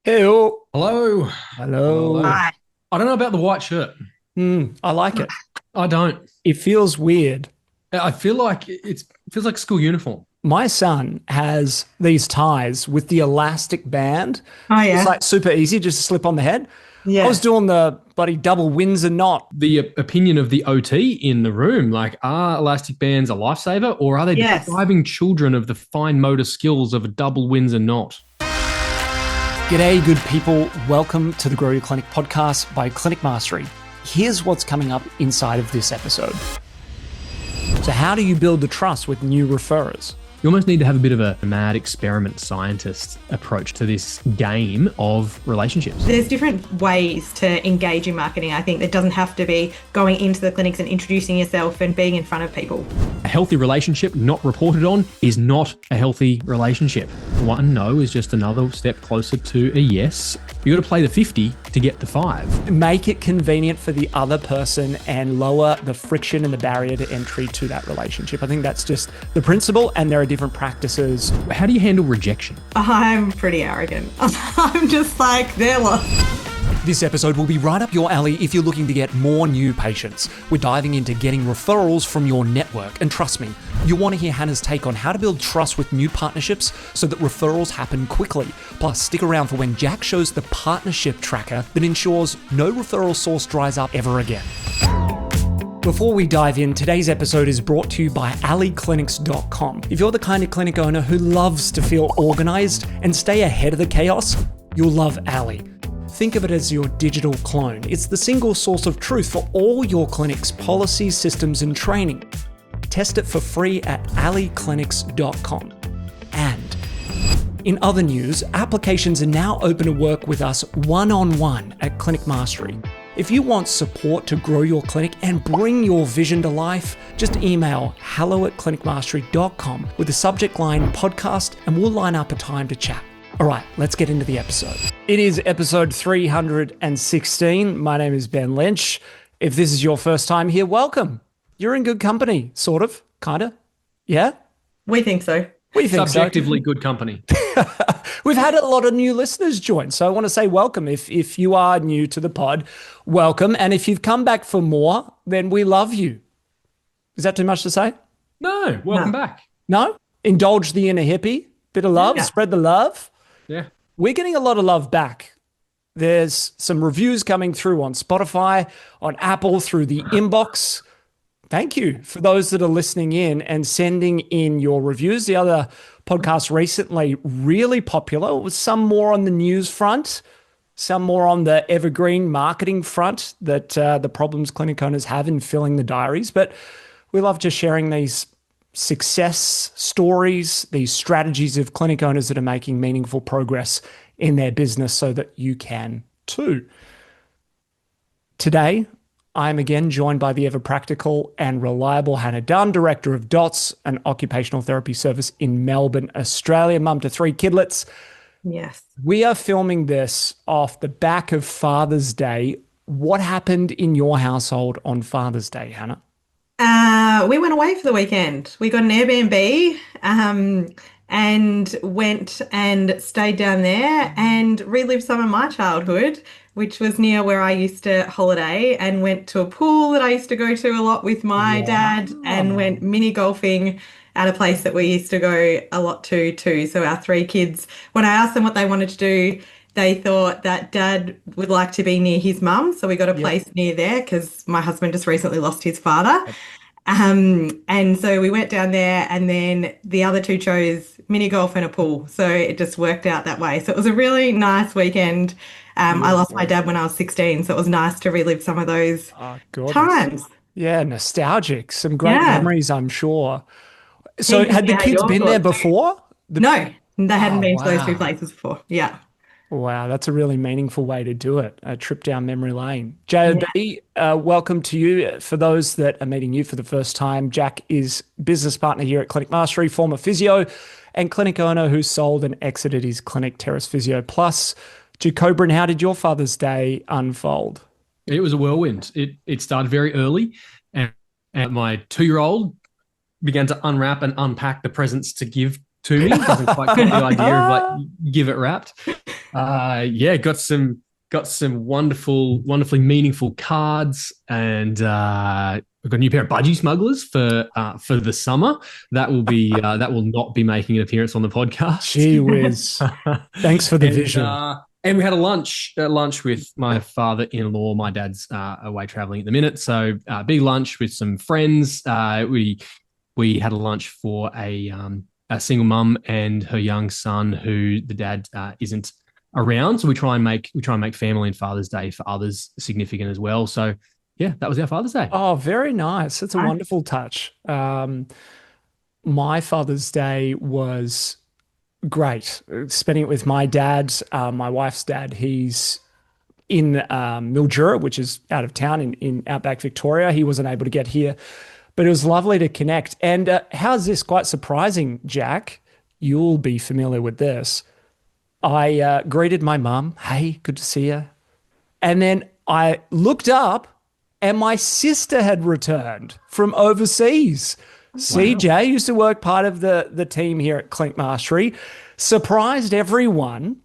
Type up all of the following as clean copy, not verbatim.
Hello. Hello. Hello. Hello. Hi. I don't know about the white shirt. I like it. I don't. It feels weird. I feel like it feels like school uniform. My son has these ties with the elastic band. Oh It's yeah. like super easy just to slip on the head. I was Yes. doing the bloody double Windsor knot. The opinion of the OT in the room, like, are elastic bands a lifesaver or are they Yes. depriving children of the fine motor skills of a double Windsor knot? G'day, good people. Welcome to the Grow Your Clinic podcast by Clinic Mastery. Here's what's coming up inside of this episode. So how do you build the trust with new referrers? You almost need to have a bit of a mad experiment scientist approach to this game of relationships. There's different ways to engage in marketing. I think it doesn't have to be going into the clinics and introducing yourself and being in front of people. A healthy relationship not reported on is not a healthy relationship. One no is just another step closer to a yes. You got to play the 50 to get the 5. Make it convenient for the other person and lower the friction and the barrier to entry to that relationship. I think that's just the principle, and there are different practices. How do you handle rejection? I'm pretty arrogant. I'm just like, they're lost. This episode will be right up your alley if you're looking to get more new patients. We're diving into getting referrals from your network. And trust me, you'll want to hear Hannah's take on how to build trust with new partnerships so that referrals happen quickly. Plus, stick around for when Jack shows the partnership tracker that ensures no referral source dries up ever again. Before we dive in, today's episode is brought to you by alleyclinics.com. If you're the kind of clinic owner who loves to feel organized and stay ahead of the chaos, you'll love Alley. Think of it as your digital clone. It's the single source of truth for all your clinic's policies, systems, and training. Test it for free at alleyclinics.com. And in other news, applications are now open to work with us one-on-one at Clinic Mastery. If you want support to grow your clinic and bring your vision to life, just email hello@clinicmastery.com with the subject line podcast and we'll line up a time to chat. All right, let's get into the episode. It is episode 316. My name is Ben Lynch. If this is your first time here, welcome. You're in good company, sort of, kind of. Yeah? We think so. We think so. Subjectively good company. We've had a lot of new listeners join, so I want to say welcome. If you are new to the pod, welcome. And if you've come back for more, then we love you. Is that too much to say? No, welcome back. No? Indulge the inner hippie. Bit of love, Yeah. spread the love. Yeah. We're getting a lot of love back. There's some reviews coming through on Spotify, on Apple, through the inbox. Thank you for those that are listening in and sending in your reviews. The other podcast recently really popular. It was some more on the news front, some more on the evergreen marketing front that the problems clinic owners have in filling the diaries. But we love just sharing these success stories, these strategies of clinic owners that are making meaningful progress in their business so that you can too. Today, I'm again joined by the ever practical and reliable Hannah Dunn, Director of DOTS, an occupational therapy service in Melbourne, Australia, mum to 3 kidlets. Yes. We are filming this off the back of Father's Day. What happened in your household on Father's Day, Hannah? We went away for the weekend. We got an Airbnb, and went and stayed down there and relived some of my childhood, which was near where I used to holiday, and went to a pool that I used to go to a lot with my dad, and went mini golfing at a place that we used to go a lot to too. So our 3 kids, when I asked them what they wanted to do, they thought that dad would like to be near his mum. So we got a place near there because my husband just recently lost his father. And so we went down there, and then the other 2 chose mini golf and a pool. So it just worked out that way. So it was a really nice weekend. I lost my dad when I was 16, so it was nice to relive some of those times. Yeah, nostalgic. Some great Yeah. memories, I'm sure. So Keen to had see the how kids yours been there was. before? No, they hadn't been to those 2 wow. places before. Yeah. Wow, that's a really meaningful way to do it, a trip down memory lane. JOB, welcome to you. For those that are meeting you for the first time, Jack is business partner here at Clinic Mastery, former physio and clinic owner who sold and exited his clinic, Terrace Physio Plus. Jacobrin, how did your Father's Day unfold? It was a whirlwind. It started very early, and my 2-year-old began to unwrap and unpack the presents to give to me. Doesn't quite get the idea of like give it wrapped. Yeah, got some wonderfully meaningful cards, and we've got a new pair of budgie smugglers for the summer. That will not be making an appearance on the podcast. Gee whiz. Thanks for the and, visual. And we had a lunch with my father-in-law. My dad's away traveling at the minute, so big lunch with some friends. We had a lunch for a single mum and her young son, who the dad isn't around. So we try and make family and Father's Day for others significant as well. So yeah, that was our Father's Day. Oh, very nice. That's a wonderful touch. My Father's Day was great. Spending it with my dad, my wife's dad. He's in Mildura, which is out of town in outback Victoria. He wasn't able to get here, but it was lovely to connect. And how's this? Quite surprising, Jack. You'll be familiar with this. I greeted my mum. Hey, good to see you. And then I looked up and my sister had returned from overseas. Wow. CJ used to work part of the team here at Clinic Mastery. Surprised everyone.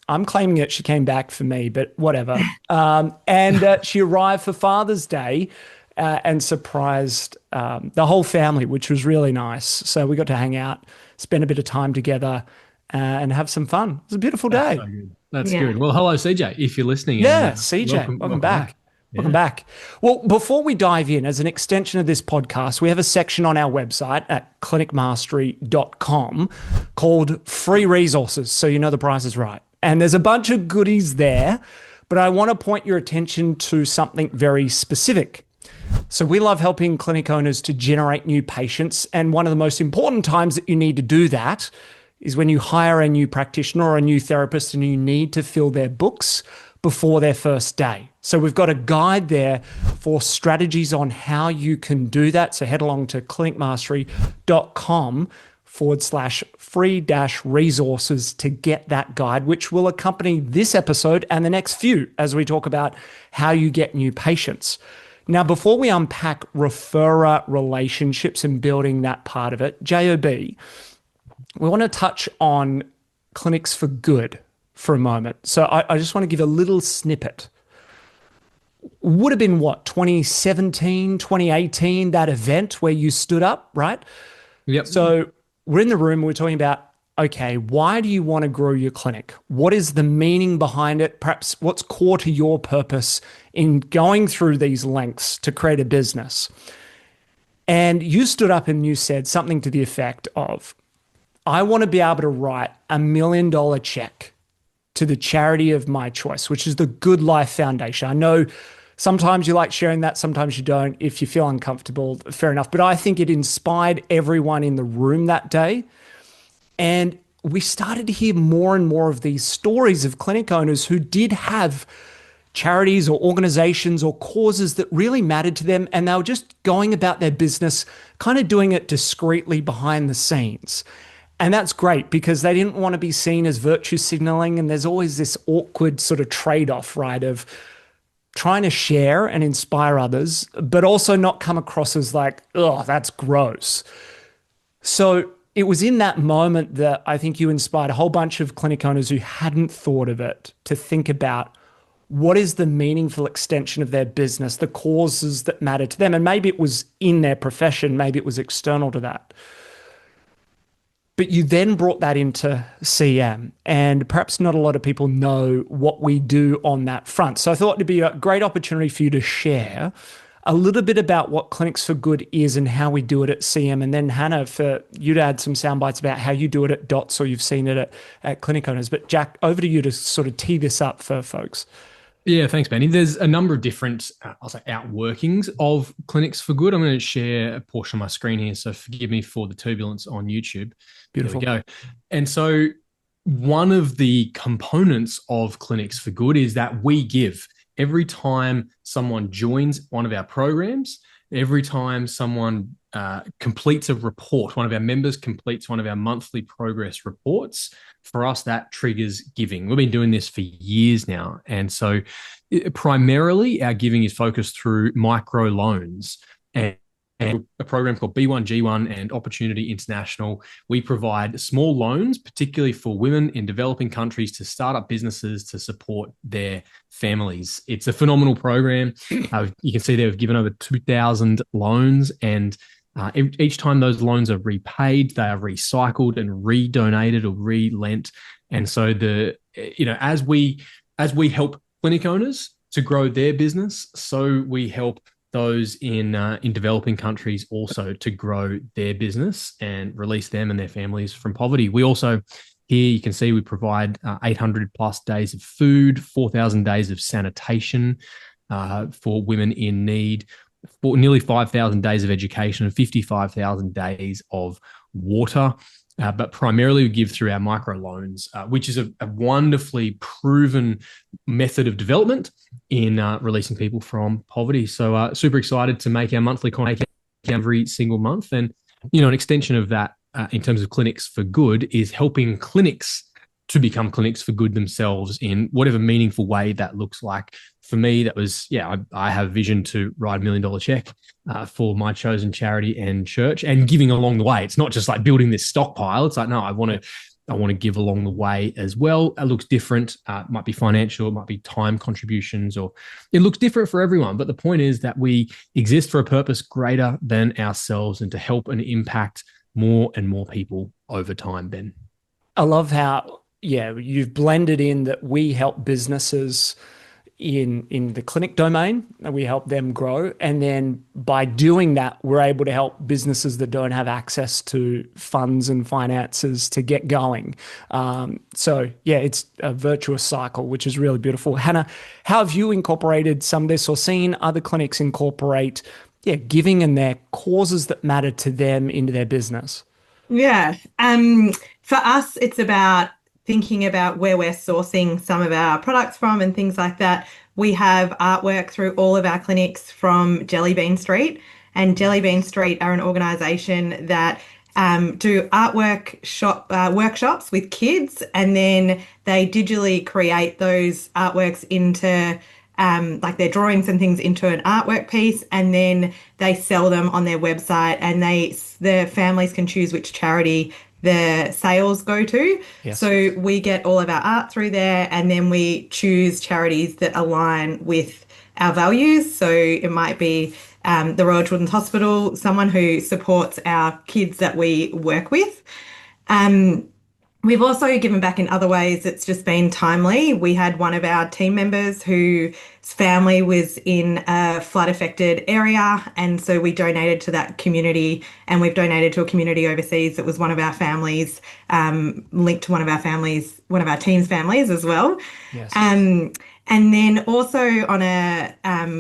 I'm claiming it. She came back for me, but whatever. And she arrived for Father's Day and surprised the whole family, which was really nice. So we got to hang out, spend a bit of time together, and have some fun. It was a beautiful day. That's so good. That's good. Well, hello, CJ, if you're listening. Yeah, CJ, welcome back. Welcome back. Well, before we dive in, as an extension of this podcast, we have a section on our website at clinicmastery.com called Free Resources, so you know the price is right. And there's a bunch of goodies there, but I want to point your attention to something very specific. So we love helping clinic owners to generate new patients, and one of the most important times that you need to do that is when you hire a new practitioner or a new therapist and you need to fill their books before their first day. So we've got a guide there for strategies on how you can do that. So head along to clinicmastery.com/free-resources to get that guide, which will accompany this episode and the next few as we talk about how you get new patients. Now, before we unpack referrer relationships and building that part of it, JOB, we want to touch on Clinics for Good for a moment. So I just want to give a little snippet. Would have been what, 2017, 2018, that event where you stood up, right? Yep. So we're in the room, we're talking about, okay, why do you want to grow your clinic? What is the meaning behind it? Perhaps what's core to your purpose in going through these lengths to create a business? And you stood up and you said something to the effect of, I want to be able to write $1 million check to the charity of my choice, which is the Good Life Foundation. I know sometimes you like sharing that, sometimes you don't. If you feel uncomfortable, fair enough. But I think it inspired everyone in the room that day. And we started to hear more and more of these stories of clinic owners who did have charities or organizations or causes that really mattered to them. And they were just going about their business, kind of doing it discreetly behind the scenes. And that's great because they didn't want to be seen as virtue signaling. And there's always this awkward sort of trade-off, right, of trying to share and inspire others, but also not come across as like, oh, that's gross. So it was in that moment that I think you inspired a whole bunch of clinic owners who hadn't thought of it to think about what is the meaningful extension of their business, the causes that matter to them. And maybe it was in their profession, maybe it was external to that. But you then brought that into CM, and perhaps not a lot of people know what we do on that front. So I thought it'd be a great opportunity for you to share a little bit about what Clinics for Good is and how we do it at CM. And then Hannah, for you to add some sound bites about how you do it at DOTS or you've seen it at Clinic Owners. But Jack, over to you to sort of tee this up for folks. Yeah, thanks, Benny. There's a number of different, I'll say, outworkings of Clinics for Good. I'm going to share a portion of my screen here, so forgive me for the turbulence on YouTube. Beautiful. There we go. And so one of the components of Clinics for Good is that we give every time someone joins one of our programs, every time someone completes a report, one of our members completes one of our monthly progress reports, for us, that triggers giving. We've been doing this for years now. And so primarily our giving is focused through micro loans. And and a program called B1G1 and Opportunity International. We provide small loans, particularly for women in developing countries, to start up businesses to support their families. It's a phenomenal program. You can see they've given over 2,000 loans, and each time those loans are repaid, they are recycled and redonated or relent. And so as we help clinic owners to grow their business, so we help those in developing countries also to grow their business and release them and their families from poverty. We also, here you can see, we provide 800 plus days of food, 4,000 days of sanitation for women in need, for nearly 5,000 days of education, and 55,000 days of water. But primarily we give through our microloans, which is a wonderfully proven method of development in releasing people from poverty. So super excited to make our monthly contact every single month. And, an extension of that in terms of Clinics for Good is helping clinics to become clinics for good themselves in whatever meaningful way that looks like. For me, that was, I have vision to write $1 million check for my chosen charity and church, and giving along the way. It's not just like building this stockpile. It's like, no, I want to give along the way as well. It looks different. It might be financial, it might be time contributions, or it looks different for everyone. But the point is that we exist for a purpose greater than ourselves, and to help and impact more and more people over time, Ben. I love how, you've blended in that we help businesses in the clinic domain, and we help them grow. And then by doing that, we're able to help businesses that don't have access to funds and finances to get going. It's a virtuous cycle, which is really beautiful. Hannah, how have you incorporated some of this, or seen other clinics incorporate giving and their causes that matter to them into their business? Yeah. For us, it's about thinking about where we're sourcing some of our products from and things like that. We have artwork through all of our clinics from Jelly Bean Street, and Jelly Bean Street are an organisation that do artwork workshops with kids, and then they digitally create those artworks into like their drawings and things into an artwork piece, and then they sell them on their website, and the families can choose which charity the sales go to. Yes. So we get all of our art through there, and then we choose charities that align with our values. So it might be the Royal Children's Hospital, someone who supports our kids that we work with. We've also given back in other ways. It's just been timely. We had one of our team members whose family was in a flood-affected area, and so we donated to that community, and we've donated to a community overseas that was one of our families, linked to one of our team's families as well. Yes. And then also on a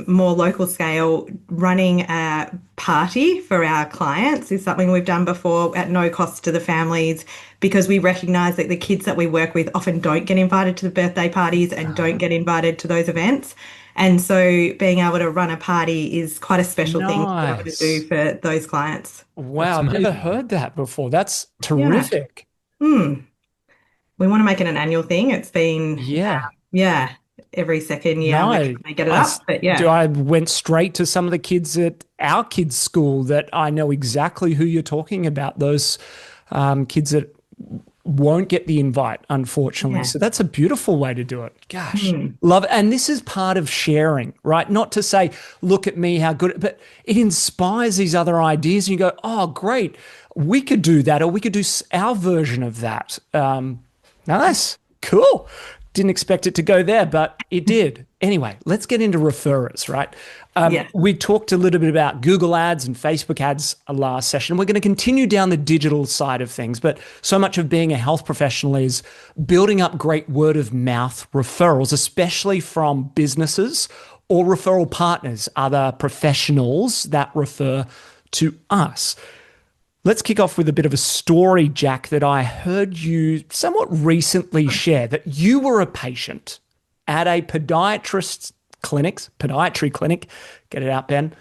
more local scale, running a party for our clients is something we've done before at no cost to the families, because we recognise that the kids that we work with often don't get invited to the birthday parties and don't get invited to those events. And so being able to run a party is quite a special thing to be able to do for those clients. Wow, I've never heard that before. That's terrific. We want to make it an annual thing. It's been, every second year we get it up. But I went straight to some of the kids at our kids' school that I know exactly who you're talking about, those kids that won't get the invite, unfortunately. Yeah. So that's a beautiful way to do it. Gosh, love it. And this is part of sharing, right? Not to say, look at me, how good, but it inspires these other ideas. And you go, oh, great, we could do that, or we could do our version of that. Nice, cool. Didn't expect it to go there, but it did. Anyway, let's get into referrers, right? We talked a little bit about Google ads and Facebook ads last session. We're going to continue down the digital side of things, but so much of being a health professional is building up great word of mouth referrals, especially from businesses or referral partners, other professionals that refer to us. Let's kick off with a bit of a story, Jack, that I heard you somewhat recently share, that you were a patient at a podiatry clinic, get it out, Ben,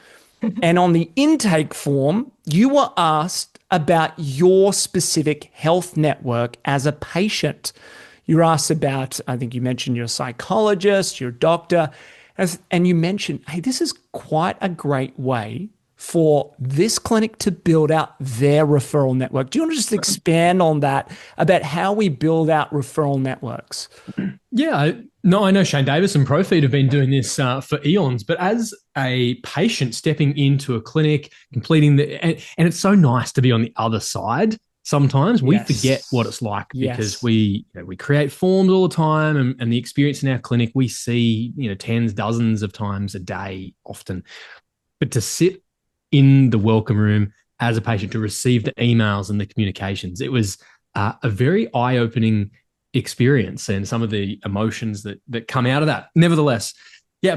and on the intake form, you were asked about your specific health network as a patient. You were asked about, I think you mentioned your psychologist, your doctor, and you mentioned, hey, this is quite a great way for this clinic to build out their referral network. Do you want to just expand on that, about how we build out referral networks? Yeah, I know Shane Davis and Profeed have been doing this for eons, but as a patient stepping into a clinic, completing and it's so nice to be on the other side. Sometimes we forget what it's like because we create forms all the time, and the experience in our clinic we see tens, dozens of times a day often. But to sit in the welcome room as a patient, to receive the emails and the communications, it was a very eye-opening experience, and some of the emotions that come out of that. Nevertheless,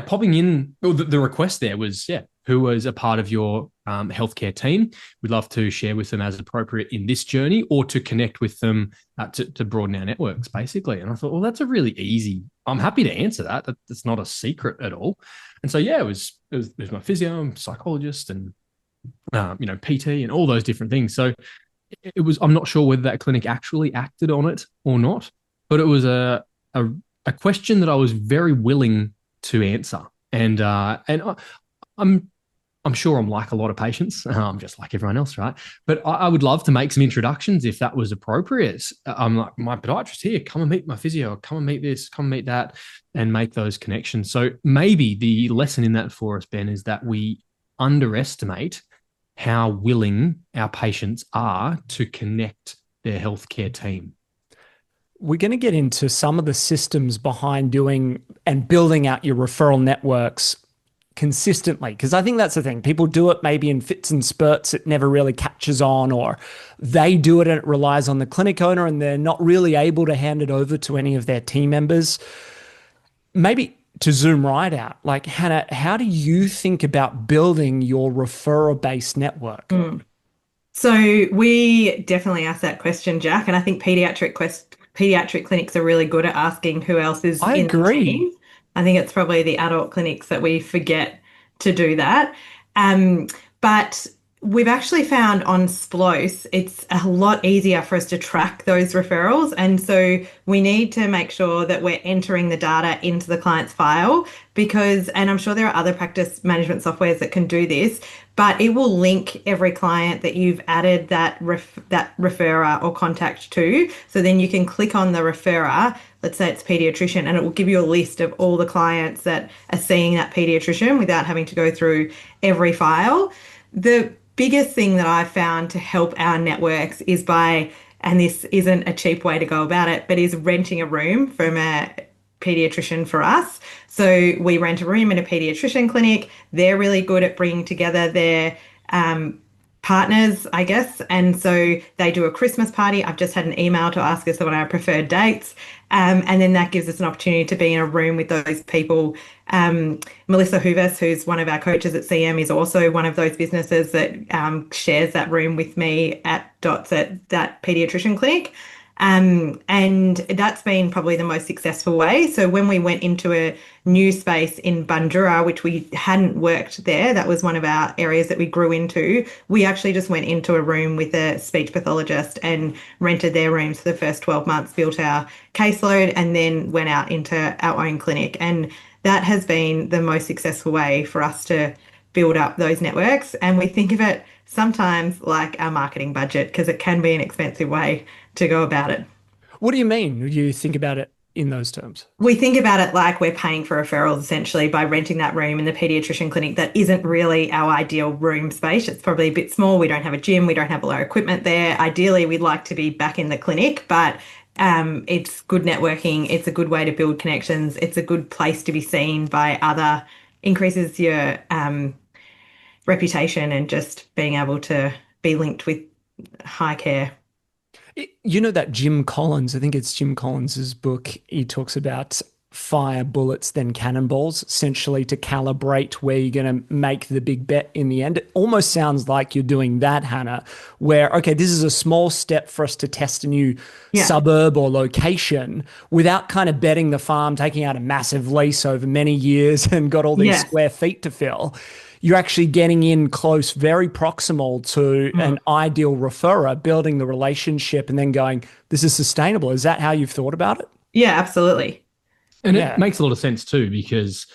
popping in, the request there was, who was a part of your healthcare team? We'd love to share with them as appropriate in this journey, or to connect with them to broaden our networks, basically. And I thought, well, that's a really easy. I'm happy to answer that. That's not a secret at all. And so, it was my physio, psychologist, and PT, and all those different things. So it was. I'm not sure whether that clinic actually acted on it or not, but it was a question that I was very willing to answer. And I'm sure I'm like a lot of patients. I'm just like everyone else, right? But I would love to make some introductions if that was appropriate. I'm like, my podiatrist here, come and meet my physio, come and meet this, come and meet that, and make those connections. So maybe the lesson in that for us, Ben, is that we underestimate how willing our patients are to connect their healthcare team. We're going to get into some of the systems behind doing and building out your referral networks consistently, because I think that's the thing. People do it maybe in fits and spurts. It never really catches on, or they do it and it relies on the clinic owner and they're not really able to hand it over to any of their team members. Maybe to zoom right out, like, Hannah, how do you think about building your referral-based network? So we definitely ask that question, Jack, and I think pediatric clinics are really good at asking who else is in the team. I think it's probably the adult clinics that we forget to do that. But we've actually found on Sploce, it's a lot easier for us to track those referrals. And so we need to make sure that we're entering the data into the client's file and I'm sure there are other practice management softwares that can do this, but it will link every client that you've added that referrer or contact to. So then you can click on the referrer, let's say it's pediatrician, and it will give you a list of all the clients that are seeing that pediatrician without having to go through every file. The biggest thing that I've found to help our networks is and this isn't a cheap way to go about it, but is renting a room from a pediatrician for us. So we rent a room in a pediatrician clinic. They're really good at bringing together their partners, I guess. And so they do a Christmas party. I've just had an email to ask us what our preferred dates. And then that gives us an opportunity to be in a room with those people. Melissa Hoovers, who's one of our coaches at CM, is also one of those businesses that shares that room with me at Dots at that pediatrician clinic. And that's been probably the most successful way. So when we went into a new space in Bundoora, which we hadn't worked there, that was one of our areas that we grew into, we actually just went into a room with a speech pathologist and rented their rooms for the first 12 months, built our caseload, and then went out into our own clinic. And that has been the most successful way for us to build up those networks. And we think of it sometimes like our marketing budget, because it can be an expensive way to go about it. What do you mean? Do you think about it in those terms? We think about it like we're paying for referrals essentially by renting that room in the pediatrician clinic that isn't really our ideal room space. It's probably a bit small. We don't have a gym. We don't have all our equipment there. Ideally, we'd like to be back in the clinic, but it's good networking. It's a good way to build connections. It's a good place to be seen by other, increases your reputation and just being able to be linked with high care. You know that Jim Collins, I think it's Jim Collins's book, he talks about fire bullets then cannonballs, essentially to calibrate where you're going to make the big bet in the end. It almost sounds like you're doing that, Hannah, where, okay, this is a small step for us to test a new suburb or location without kind of betting the farm, taking out a massive lease over many years and got all these square feet to fill. You're actually getting in close, very proximal to an ideal referrer, building the relationship and then going, this is sustainable. Is that how you've thought about it? Yeah, absolutely. And it makes a lot of sense too, because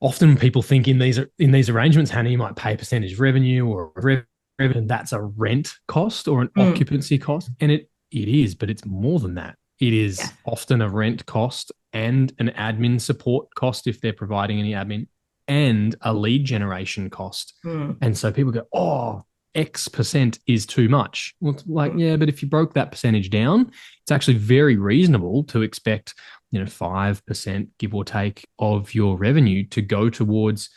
often people think in these arrangements, Hannah, you might pay a percentage of revenue or revenue, and that's a rent cost or an occupancy cost. And it is, but it's more than that. It is often a rent cost and an admin support cost if they're providing any admin, and a lead generation cost. And so people go, oh, X percent is too much. Well, it's like, yeah, but if you broke that percentage down, it's actually very reasonable to expect, 5%, give or take, of your revenue to go towards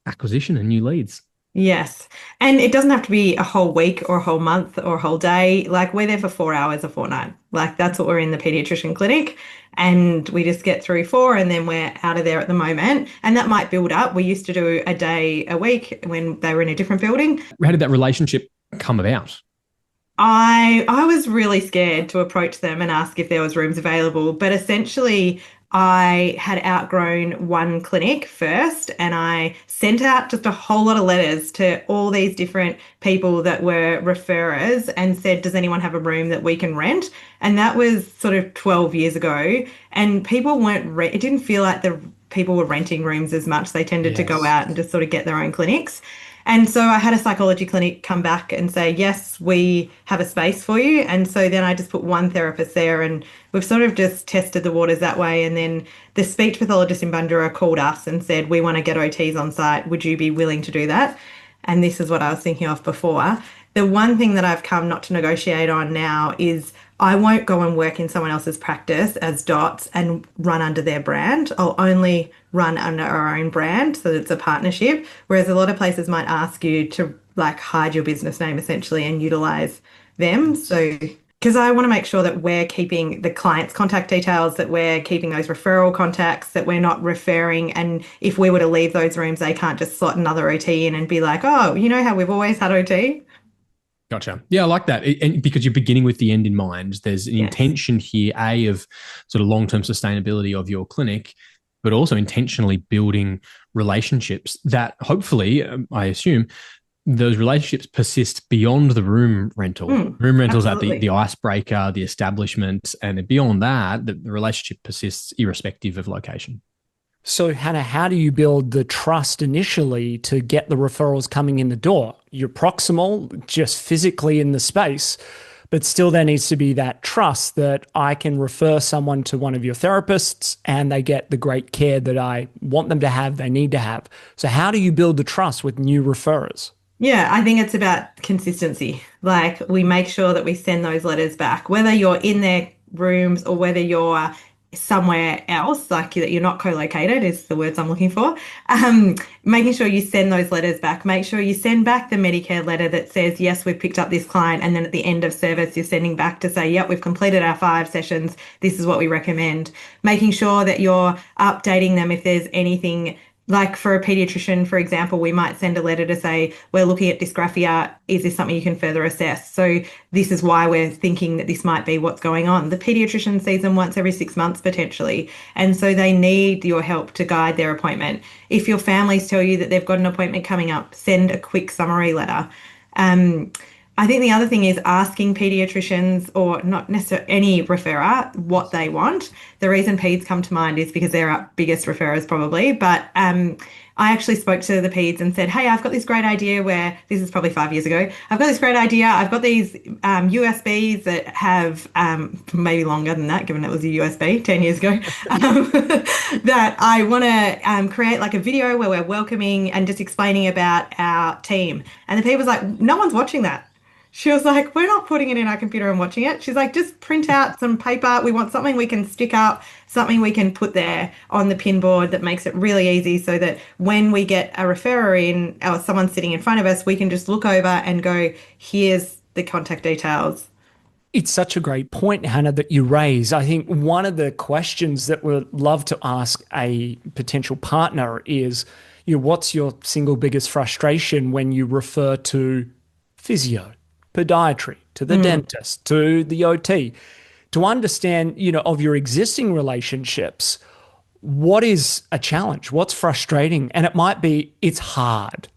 acquisition and new leads. Yes. And it doesn't have to be a whole week or a whole month or a whole day. Like we're there for 4 hours a fortnight. Like that's what we're in the pediatrician clinic. And we just get through 4 and then we're out of there at the moment. And that might build up. We used to do a day a week when they were in a different building. How did that relationship come about? I was really scared to approach them and ask if there was rooms available, but essentially I had outgrown one clinic first and I sent out just a whole lot of letters to all these different people that were referrers and said, does anyone have a room that we can rent? And that was sort of 12 years ago, and people weren't, it didn't feel like the people were renting rooms as much. They tended to go out and just sort of get their own clinics. And so I had a psychology clinic come back and say, yes, we have a space for you. And so then I just put one therapist there and we've sort of just tested the waters that way. And then the speech pathologist in Bundoora called us and said, we want to get OTs on site. Would you be willing to do that? And this is what I was thinking of before. The one thing that I've come not to negotiate on now is I won't go and work in someone else's practice as dots and run under their brand. I'll only run under our own brand so that it's a partnership. Whereas a lot of places might ask you to like hide your business name essentially and utilize them. So because I want to make sure that we're keeping the client's contact details, that we're keeping those referral contacts, that we're not referring. And if we were to leave those rooms, they can't just slot another OT in and be like, oh, you know how we've always had OT? Gotcha. Yeah, I like that. And because you're beginning with the end in mind, there's an intention here, of sort of long-term sustainability of your clinic, but also intentionally building relationships that hopefully, I assume, those relationships persist beyond the room rental. Room rentals are the icebreaker, the establishment, and beyond that, the relationship persists irrespective of location. So, Hannah, how do you build the trust initially to get the referrals coming in the door? You're proximal, just physically in the space, but still there needs to be that trust that I can refer someone to one of your therapists and they get the great care that I want them to have, they need to have. So how do you build the trust with new referrers? Yeah, I think it's about consistency. Like we make sure that we send those letters back, whether you're in their rooms or whether you're somewhere else, like that you're not co-located is the words I'm looking for. Making sure you send those letters back. Make sure you send back the Medicare letter that says, yes, we've picked up this client. And then at the end of service, you're sending back to say, yep, we've completed our 5 sessions. This is what we recommend. Making sure that you're updating them if there's anything. Like for a pediatrician, for example, we might send a letter to say, we're looking at dysgraphia. Is this something you can further assess? So this is why we're thinking that this might be what's going on. The pediatrician sees them once every 6 months potentially. And so they need your help to guide their appointment. If your families tell you that they've got an appointment coming up, send a quick summary letter. I think the other thing is asking pediatricians, or not necessarily any referrer, what they want. The reason peds come to mind is because they're our biggest referrers probably. But I actually spoke to the peds and said, hey, I've got this great idea where, this is probably 5 years ago, I've got this great idea. I've got these USBs that have, maybe longer than that, given it was a USB 10 years ago, that I want to create like a video where we're welcoming and just explaining about our team. And the ped was like, no one's watching that. She was like, we're not putting it in our computer and watching it. She's like, just print out some paper. We want something we can stick up, something we can put there on the pin board that makes it really easy so that when we get a referrer in or someone sitting in front of us, we can just look over and go, here's the contact details. It's such a great point, Hannah, that you raise. I think one of the questions that we'd love to ask a potential partner is, what's your single biggest frustration when you refer to physio, podiatry, to the dentist, to the OT, to understand, of your existing relationships, what is a challenge? What's frustrating? And it might be, it's hard.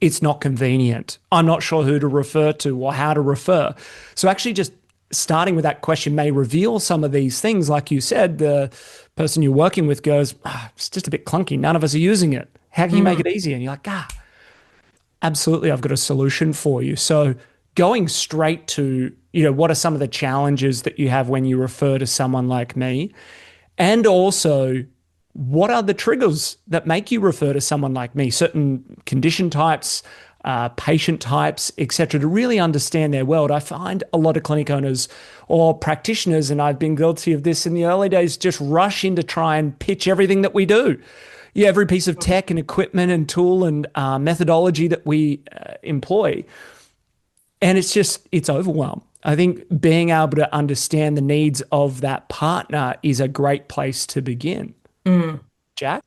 It's not convenient. I'm not sure who to refer to or how to refer. So actually just starting with that question may reveal some of these things. Like you said, the person you're working with goes, it's just a bit clunky. None of us are using it. How can you make it easier? And you're like, absolutely, I've got a solution for you. So going straight to, what are some of the challenges that you have when you refer to someone like me? And also, what are the triggers that make you refer to someone like me? Certain condition types, patient types, etc., to really understand their world. I find a lot of clinic owners or practitioners, and I've been guilty of this in the early days, just rush in to try and pitch everything that we do. Yeah, every piece of tech and equipment and tool and methodology that we employ. And it's overwhelm. I think being able to understand the needs of that partner is a great place to begin. Jack?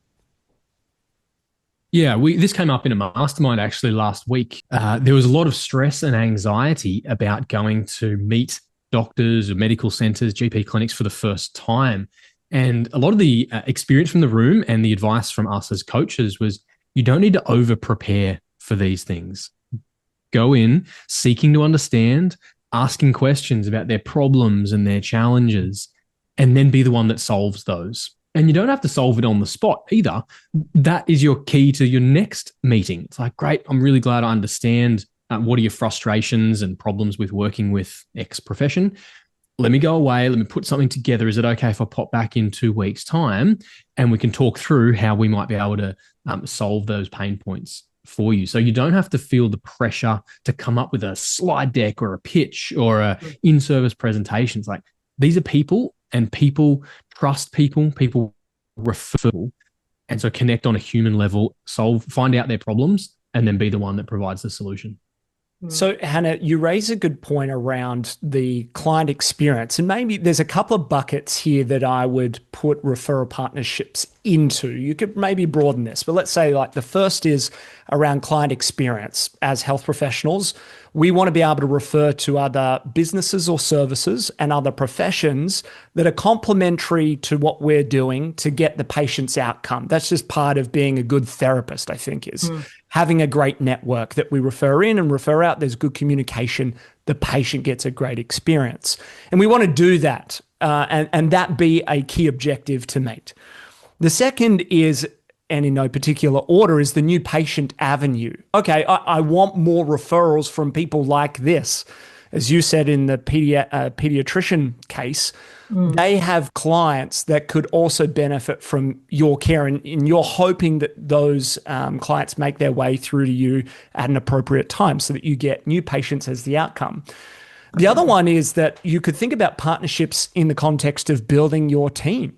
Yeah, this came up in a mastermind actually last week. There was a lot of stress and anxiety about going to meet doctors or medical centers, GP clinics for the first time. And a lot of the experience from the room and the advice from us as coaches was you don't need to over prepare for these things. Go in seeking to understand, asking questions about their problems and their challenges, and then be the one that solves those. And you don't have to solve it on the spot either. That is your key to your next meeting. It's like, great, I'm really glad I understand what are your frustrations and problems with working with X profession. Let me go away. Let me put something together. Is it okay if I pop back in 2 weeks' time and we can talk through how we might be able to solve those pain points for you? So you don't have to feel the pressure to come up with a slide deck or a pitch or a in-service presentation. It's like, these are people, and people trust people, people refer people. And so connect on a human level, find out their problems, and then be the one that provides the solution. So, Hannah, you raise a good point around the client experience. And maybe there's a couple of buckets here that I would put referral partnerships into. You could maybe broaden this, but let's say like the first is around client experience. As health professionals, we want to be able to refer to other businesses or services and other professions that are complementary to what we're doing to get the patient's outcome. That's just part of being a good therapist, I think, is having a great network that we refer in and refer out. There's good communication. The patient gets a great experience. And we want to do that and that be a key objective to meet. The second is, and in no particular order, is the new patient avenue. Okay, I want more referrals from people like this. As you said in the pediatrician case, they have clients that could also benefit from your care, and you're hoping that those clients make their way through to you at an appropriate time so that you get new patients as the outcome. The other one is that you could think about partnerships in the context of building your team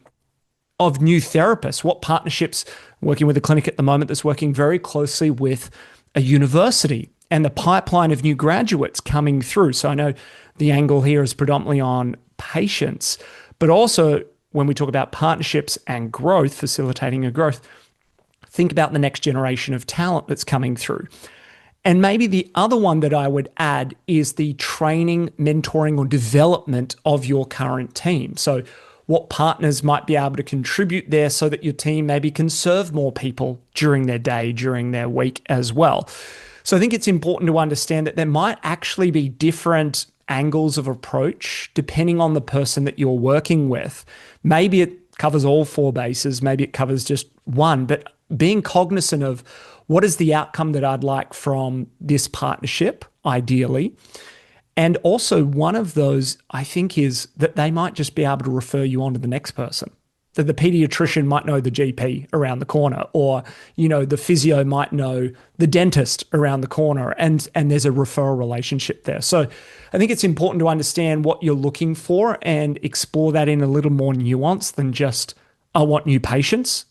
of new therapists. What partnerships, working with a clinic at the moment that's working very closely with a university and the pipeline of new graduates coming through. So I know the angle here is predominantly on patients, but also when we talk about partnerships and growth, facilitating a growth, think about the next generation of talent that's coming through. And maybe the other one that I would add is the training, mentoring, or development of your current team. So what partners might be able to contribute there so that your team maybe can serve more people during their day, during their week as well. So I think it's important to understand that there might actually be different angles of approach depending on the person that you're working with. Maybe it covers all 4 bases, maybe it covers just one, but being cognizant of what is the outcome that I'd like from this partnership, ideally. And also one of those, I think, is that they might just be able to refer you on to the next person. That the pediatrician might know the GP around the corner, or, the physio might know the dentist around the corner, and there's a referral relationship there. So I think it's important to understand what you're looking for and explore that in a little more nuance than just, I want new patients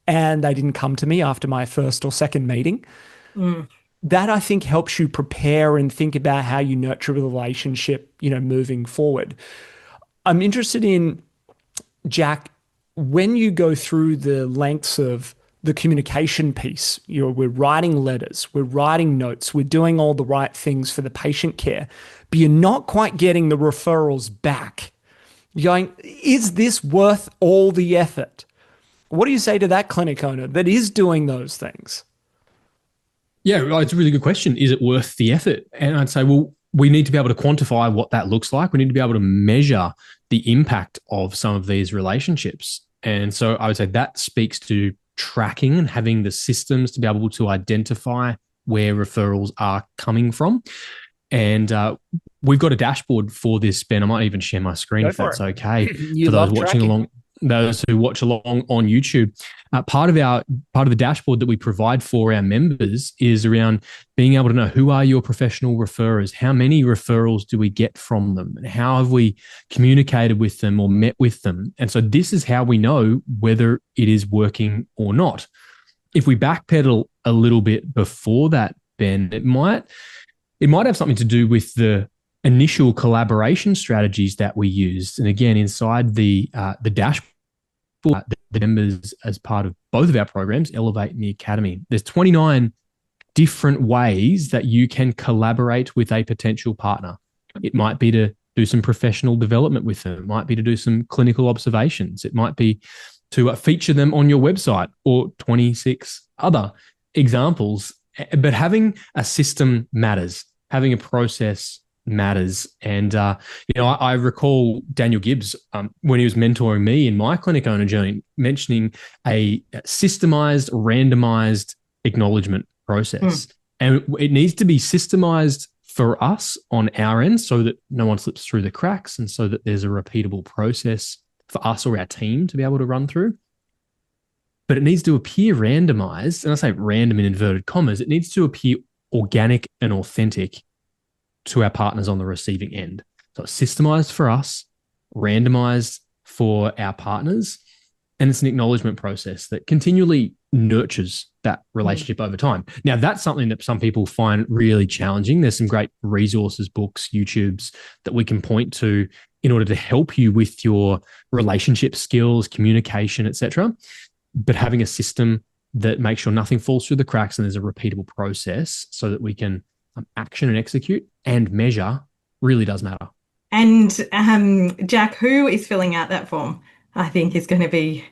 and they didn't come to me after my first or second meeting. That, I think, helps you prepare and think about how you nurture the relationship, moving forward. I'm interested in, Jack, when you go through the lengths of the communication piece, we're writing letters, we're writing notes, we're doing all the right things for the patient care, but you're not quite getting the referrals back. You're going, is this worth all the effort? What do you say to that clinic owner that is doing those things? Yeah, it's a really good question. Is it worth the effort? And I'd say, well, we need to be able to quantify what that looks like. We need to be able to measure the impact of some of these relationships. And so I would say that speaks to tracking and having the systems to be able to identify where referrals are coming from. And we've got a dashboard for this, Ben. I might even share my screen if that's okay. You for those love watching tracking. along, those who watch along on YouTube. Part of the dashboard that we provide for our members is around being able to know who are your professional referrers, how many referrals do we get from them, and how have we communicated with them or met with them. And so this is how we know whether it is working or not. If we backpedal a little bit before that, Ben, it might have something to do with the initial collaboration strategies that we used. And again, inside the dashboard, the members as part of both of our programs, Elevate and the Academy, there's 29 different ways that you can collaborate with a potential partner. It might be to do some professional development with them. It might be to do some clinical observations. It might be to feature them on your website, or 26 other examples. But having a system matters. Having a process matters. And, I recall Daniel Gibbs, when he was mentoring me in my clinic owner journey, mentioning a systemized, randomized acknowledgement process. And it needs to be systemized for us on our end so that no one slips through the cracks, and so that there's a repeatable process for us or our team to be able to run through. But it needs to appear randomized. And I say random in inverted commas. It needs to appear organic and authentic to our partners on the receiving end. So it's systemized for us, randomized for our partners, and it's an acknowledgement process that continually nurtures that relationship over time. Now, that's something that some people find really challenging. There's some great resources, books, YouTubes that we can point to in order to help you with your relationship skills, communication, etc. But having a system that makes sure nothing falls through the cracks and there's a repeatable process so that we can action and execute and measure really does matter. And Jack, who is filling out that form? I think is going to be...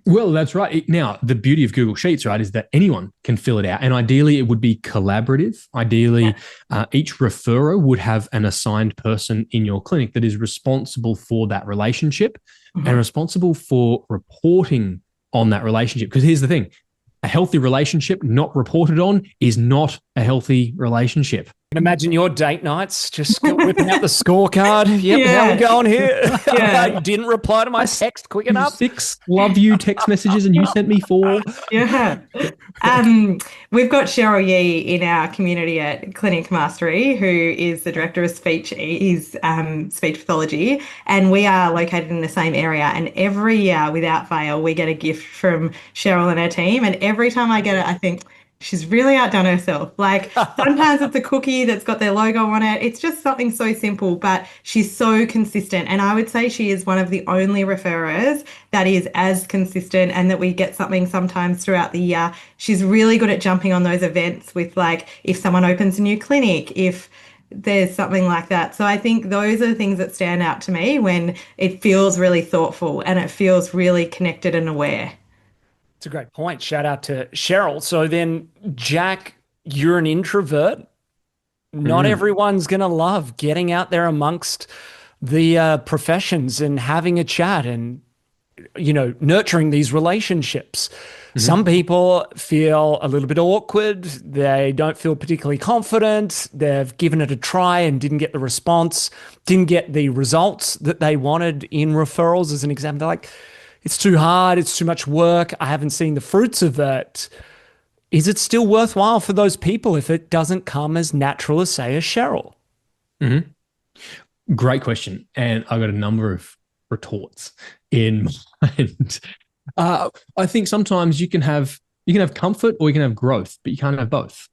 Well, that's right. Now, the beauty of Google Sheets, right, is that anyone can fill it out. And ideally, it would be collaborative. Ideally, each referrer would have an assigned person in your clinic that is responsible for that relationship and responsible for reporting on that relationship. Because here's the thing. A healthy relationship not reported on is not a healthy relationship. I can imagine your date nights, just whipping out the scorecard. Yep, how are we going here? You didn't reply to my text quick enough. 6 love you text messages and you sent me 4. Yeah. We've got Cheryl Yee in our community at Clinic Mastery, who is the director of speech, speech pathology, and we are located in the same area. And every year, without fail, we get a gift from Cheryl and her team. And every time I get it, I think, she's really outdone herself. Like, sometimes it's a cookie that's got their logo on it. It's just something so simple, but she's so consistent. And I would say she is one of the only referrers that is as consistent, and that we get something sometimes throughout the year. She's really good at jumping on those events with, like, if someone opens a new clinic, if there's something like that. So I think those are the things that stand out to me when it feels really thoughtful and it feels really connected and aware. It's a great point. Shout out to Cheryl. So then, Jack, you're an introvert. Not everyone's going to love getting out there amongst the professions and having a chat and, nurturing these relationships. Some people feel a little bit awkward. They don't feel particularly confident. They've given it a try and didn't get the response, didn't get the results that they wanted in referrals, as an example. They're like, it's too hard, it's too much work, I haven't seen the fruits of it. Is it still worthwhile for those people if it doesn't come as natural as, say, a Cheryl? Great question. And I've got a number of retorts in mind. I think sometimes you can have comfort or you can have growth, but you can't have both.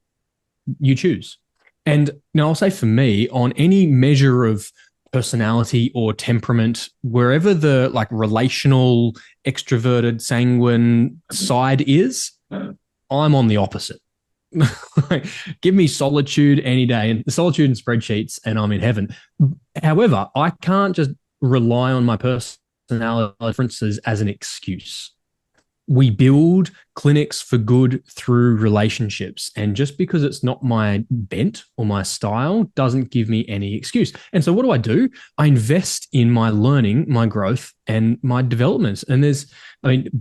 You choose. And now I'll say, for me, on any measure of personality or temperament, wherever the relational, extroverted, sanguine side is, I'm on the opposite. Give me solitude any day, and solitude and spreadsheets, and I'm in heaven. However, I can't just rely on my personality differences as an excuse. we build clinics for good through relationships. And just because it's not my bent or my style doesn't give me any excuse. And so what do? I invest in my learning, my growth, and my developments. And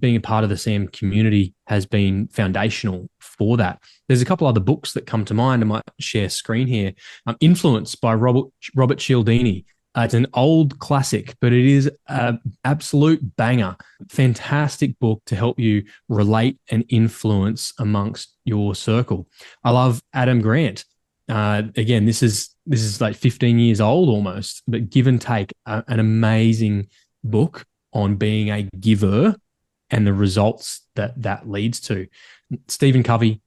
being a part of the SAM community has been foundational for that. There's a couple other books that come to mind. I might share screen here. Influence by Robert Cialdini. It's an old classic, but it is an absolute banger. Fantastic book to help you relate and influence amongst your circle. I love Adam Grant. Again, this is like 15 years old almost, but Give and Take, an amazing book on being a giver and the results that leads to. Stephen Covey,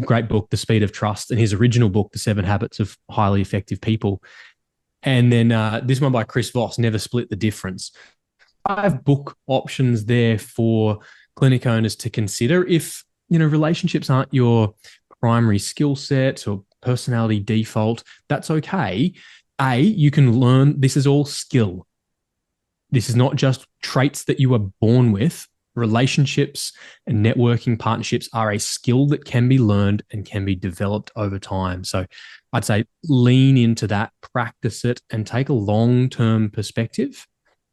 great book, The Speed of Trust, and his original book, The 7 Habits of Highly Effective People. And then this one by Chris Voss, Never Split the Difference. 5 book options there for clinic owners to consider if, relationships aren't your primary skill set or personality default. That's okay. You can learn. This is all skill. This is not just traits that you are born with. Relationships and networking partnerships are a skill that can be learned and can be developed over time. So I'd say lean into that, practice it, and take a long-term perspective.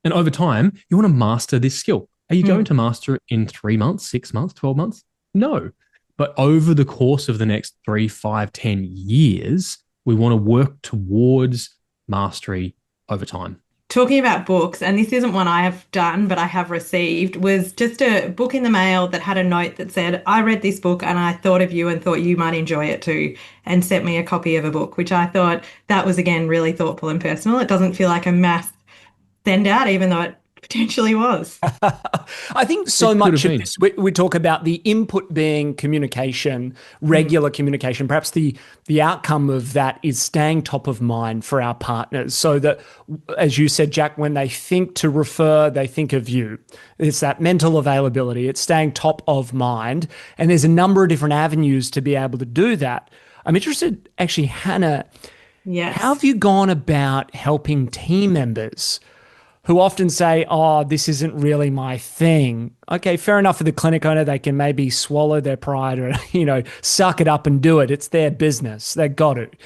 And over time, you want to master this skill. Are you going to master it in 3 months, 6 months, 12 months? No. But over the course of the next 3, 5, 10 years, we want to work towards mastery over time. Talking about books, and this isn't one I have done, but I have received, was just a book in the mail that had a note that said, I read this book and I thought of you and thought you might enjoy it too, and sent me a copy of a book, which I thought that was, again, really thoughtful and personal. It doesn't feel like a mass send out, even though it potentially was. I think so much of this, we talk about the input being communication, regular communication. Perhaps the outcome of that is staying top of mind for our partners so that, as you said, Jack, when they think to refer, they think of you. It's that mental availability. It's staying top of mind. And there's a number of different avenues to be able to do that. I'm interested, actually, Hannah, how have you gone about helping team members who often say, oh, this isn't really my thing? Okay, fair enough for the clinic owner. They can maybe swallow their pride or, suck it up and do it. It's their business. They got it.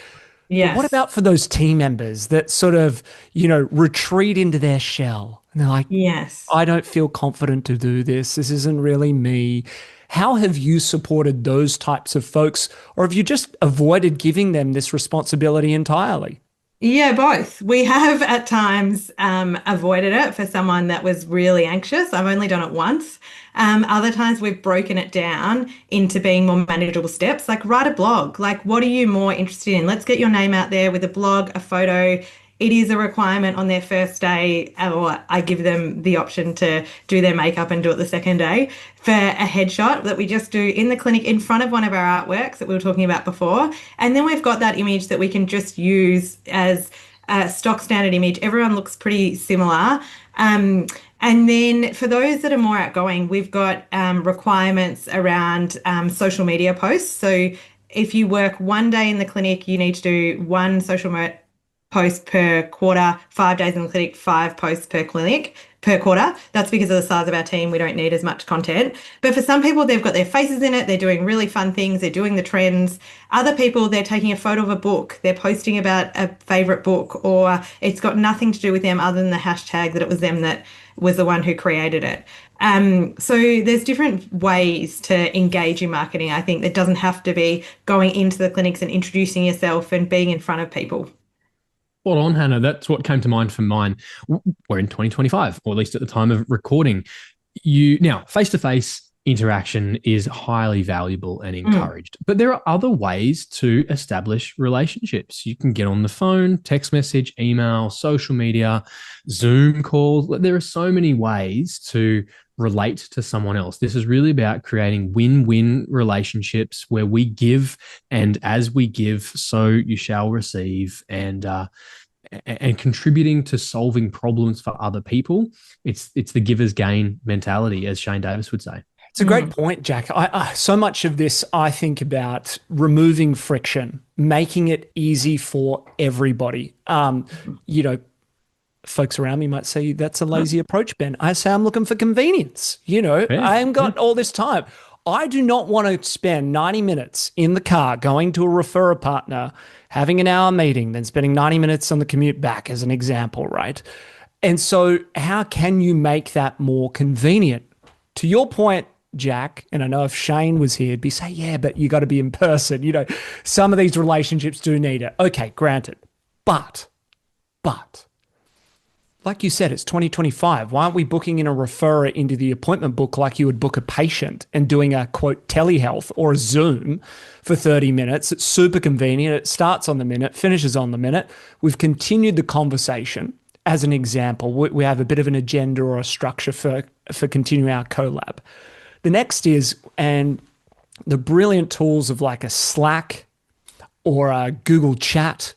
Yes. But what about for those team members that sort of, retreat into their shell? And they're like, yes, I don't feel confident to do this. This isn't really me. How have you supported those types of folks? Or have you just avoided giving them this responsibility entirely? Yeah, both. We have at times avoided it for someone that was really anxious. I've only done it once. Other times we've broken it down into being more manageable steps, like write a blog. Like, what are you more interested in? Let's get your name out there with a blog, a photo. It is a requirement on their first day, or I give them the option to do their makeup and do it the second day, for a headshot that we just do in the clinic in front of one of our artworks that we were talking about before. And then we've got that image that we can just use as a stock standard image. Everyone looks pretty similar. And then for those that are more outgoing, we've got requirements around social media posts. So if you work one day in the clinic, you need to do one social post per quarter, 5 days in the clinic, 5 posts per quarter. That's because of the size of our team. We don't need as much content. But for some people, they've got their faces in it. They're doing really fun things. They're doing the trends. Other people, they're taking a photo of a book. They're posting about a favorite book, or it's got nothing to do with them other than the hashtag that it was them that was the one who created it. So there's different ways to engage in marketing. I think that doesn't have to be going into the clinics and introducing yourself and being in front of people. Spot on, Hannah. That's what came to mind for mine. We're in 2025, or at least at the time of recording. Now, face-to-face interaction is highly valuable and encouraged, but there are other ways to establish relationships. You can get on the phone, text message, email, social media, Zoom calls. There are so many ways to relate to someone else. This is really about creating win-win relationships where we give, and as we give, so you shall receive, and contributing to solving problems for other people. It's the giver's gain mentality, as Shane Davis would say. It's a great point, Jack. So much of this, I think about removing friction, making it easy for everybody. folks around me might say that's a lazy approach, Ben. I say I'm looking for convenience. Fair. I haven't got all this time. I do not want to spend 90 minutes in the car going to a referrer partner, having an hour meeting, then spending 90 minutes on the commute back, as an example, right? And so, how can you make that more convenient? To your point, Jack, and I know if Shane was here, he'd be saying, yeah, but you got to be in person. Some of these relationships do need it. Okay, granted. But, like you said, it's 2025. Why aren't we booking in a referrer into the appointment book like you would book a patient and doing a quote telehealth or a Zoom for 30 minutes? It's super convenient. It starts on the minute, finishes on the minute. We've continued the conversation. As an example, we have a bit of an agenda or a structure for continuing our collab. The next is, and the brilliant tools of like a Slack or a Google Chat,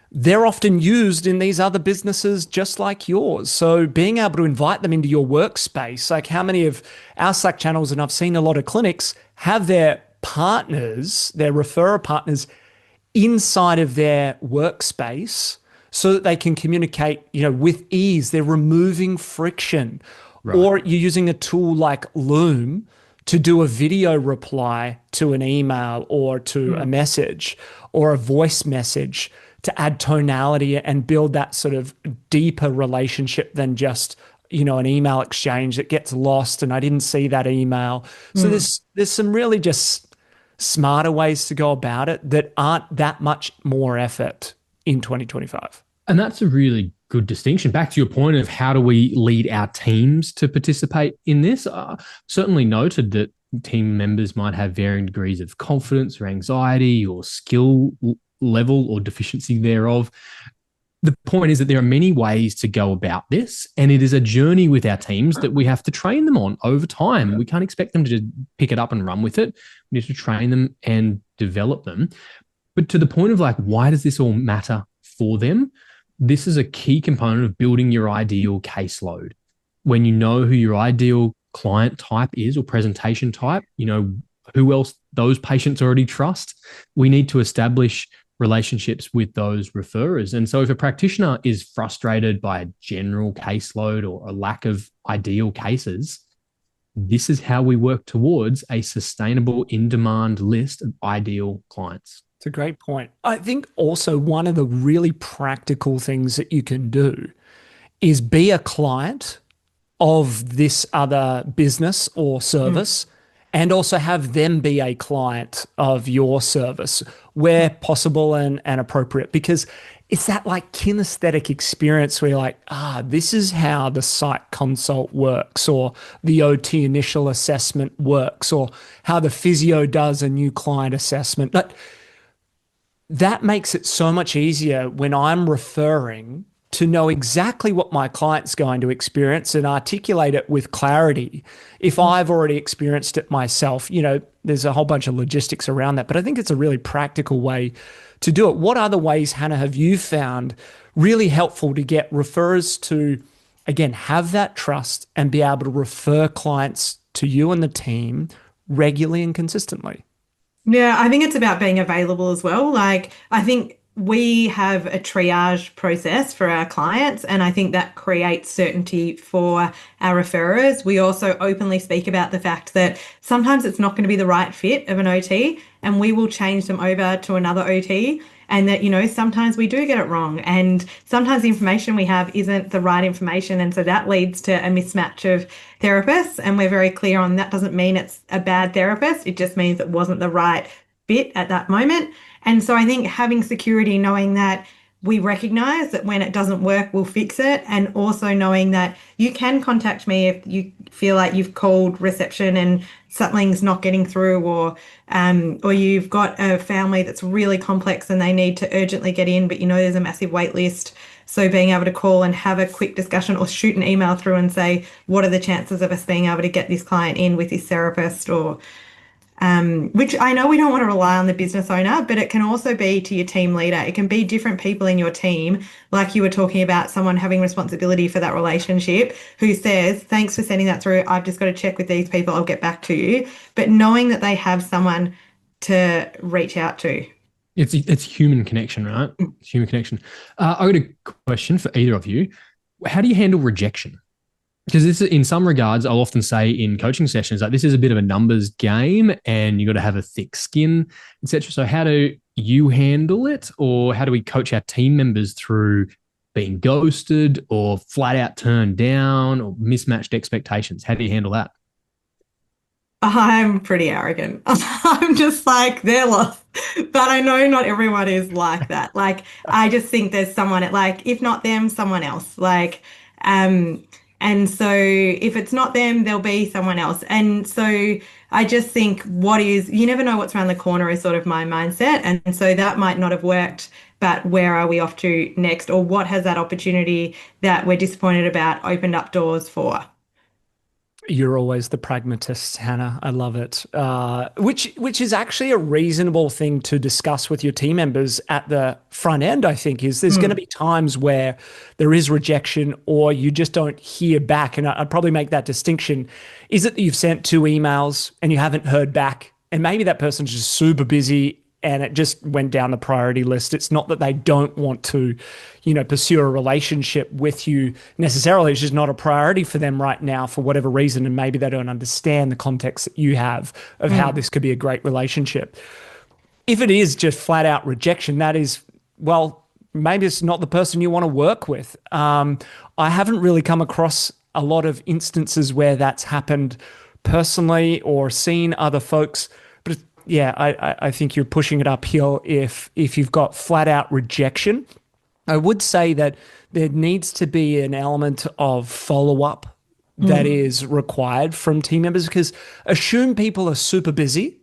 they're often used in these other businesses just like yours. So being able to invite them into your workspace, like how many of our Slack channels, and I've seen a lot of clinics, have their partners, their referrer partners inside of their workspace so that they can communicate, with ease. They're removing friction. Right. Or you're using a tool like Loom to do a video reply to an email or to a message or a voice message to add tonality and build that sort of deeper relationship than just, an email exchange that gets lost and I didn't see that email. So there's some really just smarter ways to go about it that aren't that much more effort in 2025. And that's a really good distinction. Back to your point of how do we lead our teams to participate in this? Certainly noted that team members might have varying degrees of confidence or anxiety or skill level or deficiency thereof. The point is that there are many ways to go about this, and it is a journey with our teams that we have to train them on over time. We can't expect them to pick it up and run with it. We need to train them and develop them. But to the point of why does this all matter for them? This is a key component of building your ideal caseload. When you know who your ideal client type is or presentation type, who else those patients already trust, we need to establish relationships with those referrers. And so if a practitioner is frustrated by a general caseload or a lack of ideal cases, this is how we work towards a sustainable in-demand list of ideal clients. It's a great point. I think also one of the really practical things that you can do is be a client of this other business or service and also have them be a client of your service where possible and appropriate, because it's that kinesthetic experience where you're this is how the site consult works, or the OT initial assessment works, or how the physio does a new client assessment. That makes it so much easier when I'm referring to know exactly what my client's going to experience and articulate it with clarity. If I've already experienced it myself, there's a whole bunch of logistics around that, but I think it's a really practical way to do it. What other ways, Hannah, have you found really helpful to get referrers to, again, have that trust and be able to refer clients to you and the team regularly and consistently? Yeah, I think it's about being available as well. I think we have a triage process for our clients, and I think that creates certainty for our referrers. We also openly speak about the fact that sometimes it's not going to be the right fit of an OT, and we will change them over to another OT. And that, sometimes we do get it wrong, and sometimes the information we have isn't the right information. And so that leads to a mismatch of therapists. And we're very clear on that doesn't mean it's a bad therapist. It just means it wasn't the right fit at that moment. And so I think having security, knowing that we recognize that when it doesn't work, we'll fix it. And also knowing that you can contact me if you feel like you've called reception and something's not getting through, or you've got a family that's really complex and they need to urgently get in, but there's a massive wait list. So being able to call and have a quick discussion or shoot an email through and say, what are the chances of us being able to get this client in with this therapist, or which I know we don't want to rely on the business owner, but it can also be to your team leader. It can be different people in your team, like you were talking about, someone having responsibility for that relationship who says, thanks for sending that through. I've just got to check with these people. I'll get back to you. But knowing that they have someone to reach out to. It's human connection, right? It's human connection. I got a question for either of you. How do you handle rejection? Because this, in some regards, I'll often say in coaching sessions, like this is a bit of a numbers game, and you got to have a thick skin, etc. So, how do you handle it, or how do we coach our team members through being ghosted, or flat out turned down, or mismatched expectations? How do you handle that? I'm pretty arrogant. I'm just like, they're lost. But I know not everyone is like that. Like, I just think there's someone, like, if not them, someone else. Like, um, and so if it's not them, there'll be someone else. And so I just think you never know what's around the corner is sort of my mindset. And so that might not have worked, but where are we off to next? Or what has that opportunity that we're disappointed about opened up doors for? You're always the pragmatist, Hannah. I love it. Which is actually a reasonable thing to discuss with your team members at the front end, I think, is there's going to be times where there is rejection or you just don't hear back. And I'd probably make that distinction. Is it that you've sent 2 emails and you haven't heard back? And maybe that person's just super busy and it just went down the priority list. It's not that they don't want to, pursue a relationship with you necessarily. It's just not a priority for them right now for whatever reason. And maybe they don't understand the context that you have of how this could be a great relationship. If it is just flat out rejection, that is, well, maybe it's not the person you want to work with. I haven't really come across a lot of instances where that's happened personally or seen other folks. But yeah, I think you're pushing it uphill if you've got flat out rejection. I would say that there needs to be an element of follow-up that is required from team members, because assume people are super busy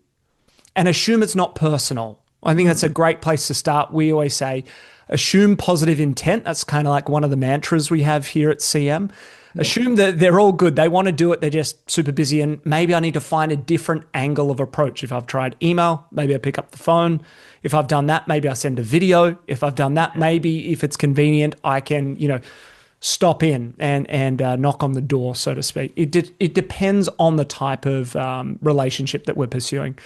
and assume it's not personal. I think that's a great place to start. We always say, assume positive intent. That's kind of like one of the mantras we have here at CM. Assume that they're all good. They want to do it. They're just super busy. And maybe I need to find a different angle of approach. If I've tried email, maybe I pick up the phone. If I've done that, maybe I send a video. If I've done that, maybe if it's convenient, I can, stop in and knock on the door, so to speak. It depends on the type of relationship that we're pursuing.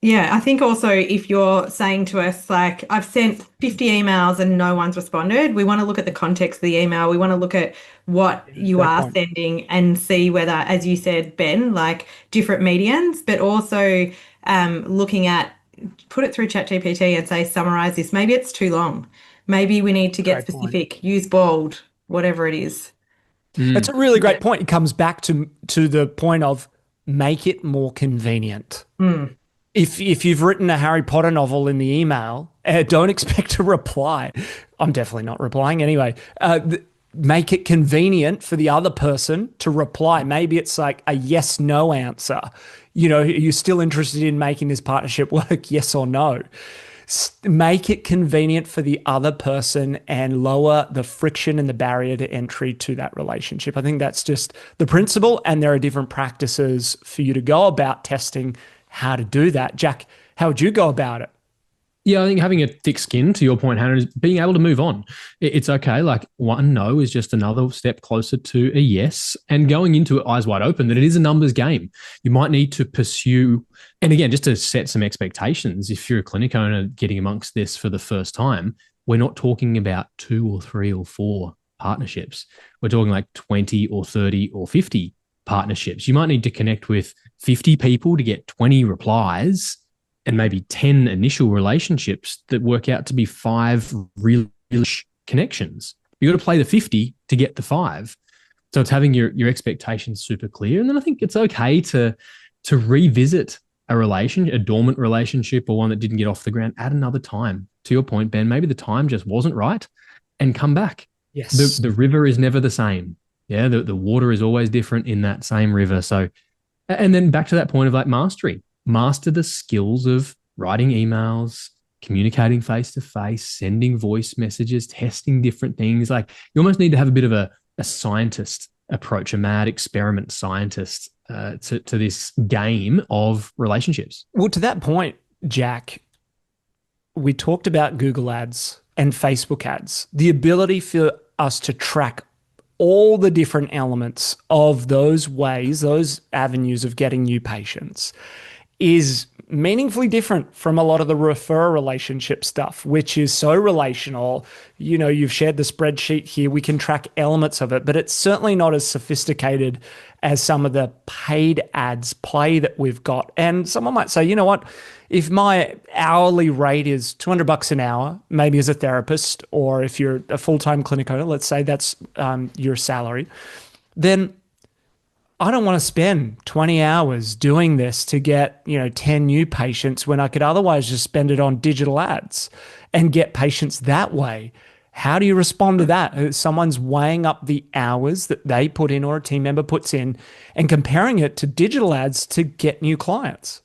Yeah, I think also if you're saying to us, like, I've sent 50 emails and no one's responded, we want to look at the context of the email. We want to look at what you Great are point. sending and see whether, as you said, Ben, like different mediums, but also looking at, put it through ChatGPT and say, summarize this. Maybe it's too long. Maybe we need to get Great point. specific, use bold, whatever it is. That's a really great point. It comes back to the point of make it more convenient. If you've written a Harry Potter novel in the email, don't expect a reply. I'm definitely not replying anyway. Make it convenient for the other person to reply. Maybe it's like a yes/no answer. You're still interested in making this partnership work, yes or no. Make it convenient for the other person and lower the friction and the barrier to entry to that relationship. I think that's just the principle, and there are different practices for you to go about testing how to do that. Jack, how would you go about it? Yeah, I think having a thick skin, to your point, Hannah, is being able to move on. It's okay. Like, one no is just another step closer to a yes, and going into it eyes wide open that it is a numbers game. You might need to pursue, and again, just to set some expectations, if you're a clinic owner getting amongst this for the first time, we're not talking about 2 or 3 or 4 partnerships. We're talking like 20 or 30 or 50 partnerships. You might need to connect with 50 people to get 20 replies and maybe 10 initial relationships that work out to be 5 real connections. You got to play the 50 to get the 5. So it's having your expectations super clear. And then I think it's okay to revisit a dormant relationship or one that didn't get off the ground at another time. To your point, Ben, maybe the time just wasn't right, and come back. Yes. The river is never the same. Yeah, the water is always different in that same river. So, and then back to that point of like mastery. Master the skills of writing emails, communicating face to face, sending voice messages, testing different things. Like, you almost need to have a bit of a scientist approach, a mad experiment scientist to this game of relationships. Well, to that point, Jack, we talked about Google ads and Facebook ads, the ability for us to track all the different elements of those ways, those avenues of getting new patients is meaningfully different from a lot of the referrer relationship stuff, which is so relational. You know, you've shared the spreadsheet here. We can track elements of it, but it's certainly not as sophisticated as some of the paid ads play that we've got. And someone might say, you know what, if my hourly rate is $200 an hour, maybe as a therapist, or if you're a full-time clinic owner, let's say that's your salary, then I don't want to spend 20 hours doing this to get, 10 new patients when I could otherwise just spend it on digital ads and get patients that way. How do you respond to that? Someone's weighing up the hours that they put in or a team member puts in and comparing it to digital ads to get new clients.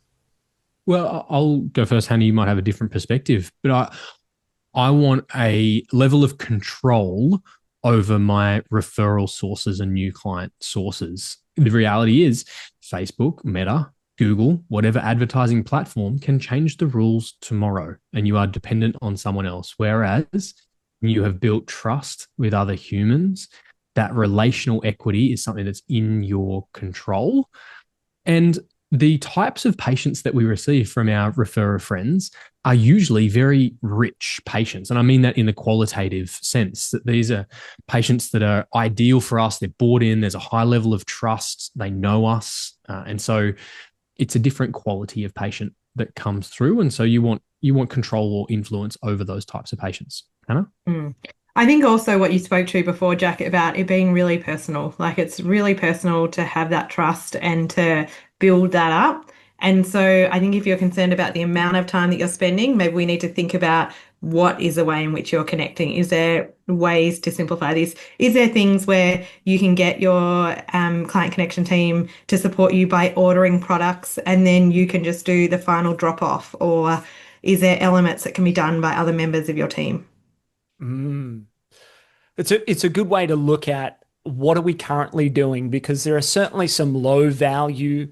Well, I'll go first, Hannah. You might have a different perspective, but I want a level of control over my referral sources and new client sources. The reality is Facebook, Meta, Google, whatever advertising platform can change the rules tomorrow, and you are dependent on someone else. Whereas you have built trust with other humans, that relational equity is something that's in your control. And the types of patients that we receive from our referrer friends are usually very rich patients. And I mean that in the qualitative sense, that these are patients that are ideal for us. They're bought in. There's a high level of trust. They know us. And so it's a different quality of patient that comes through. And so you want control or influence over those types of patients. Hannah? I think also what you spoke to before, Jack, about it being really personal. Like, it's really personal to have that trust and to build that up. And so I think if you're concerned about the amount of time that you're spending, maybe we need to think about what is the way in which you're connecting. Is there ways to simplify this? Is there things where you can get your client connection team to support you by ordering products and then you can just do the final drop off? Or is there elements that can be done by other members of your team? It's a good way to look at what are we currently doing, because there are certainly some low value